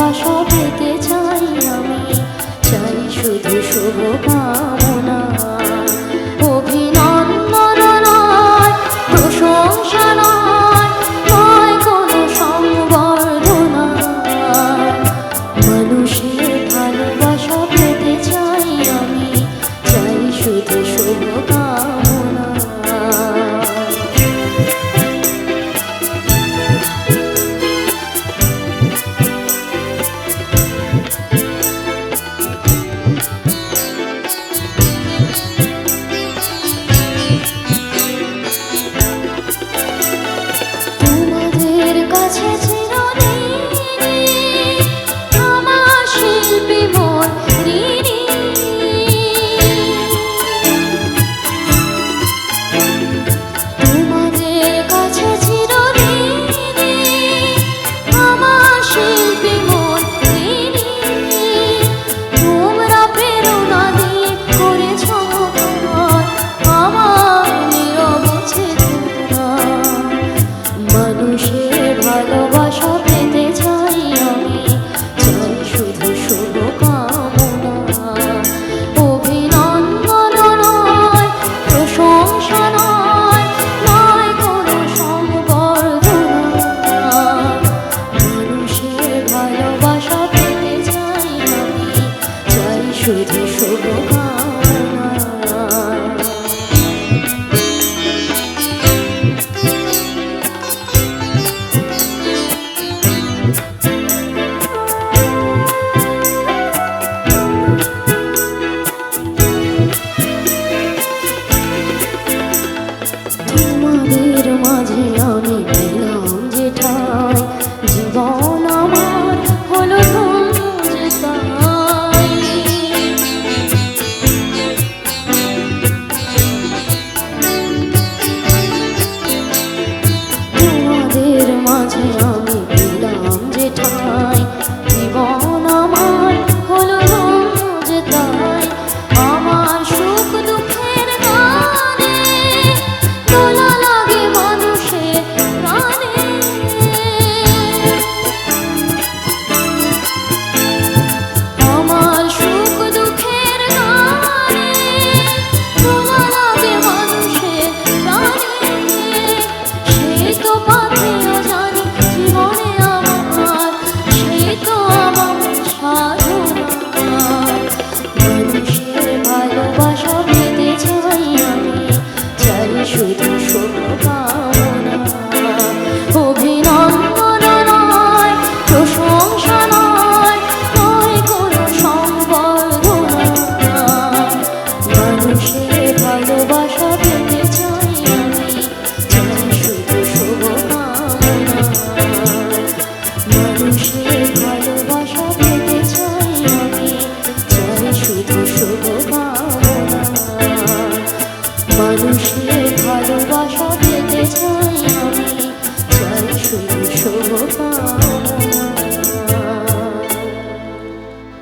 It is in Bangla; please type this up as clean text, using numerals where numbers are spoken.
ভালোবাসা পেতে চাই আমি, চাই শুধু শুভকামনা। অভিনন্দন নয়, প্রশংসা নয়, নয় কোনো সংবর্ধনা। মানুষের ভালোবাসা পেতে চাই আমি, চাই শুধু শুভকামনা। তোমাদের কাছে চিরঋণী আমার শিল্পী মন ঋণী। তোমাদের কাছে চিরঋণী আমার শিল্পী মন ঋণী। তোমরা প্রেরণা দিয়ে করেছ উপকার আমার নীরব চেতনা। মানুষের ভালোবাসা পেতে চাই আমি, চাই শুধু শুভকামনা। অভিনন্দন নয়, প্রশংসা নয়, নয় কোনো সংবর্ধনা। মানুষের ভালোবাসা পেতে চাই আমি, চাই শুধু শুভকামনা।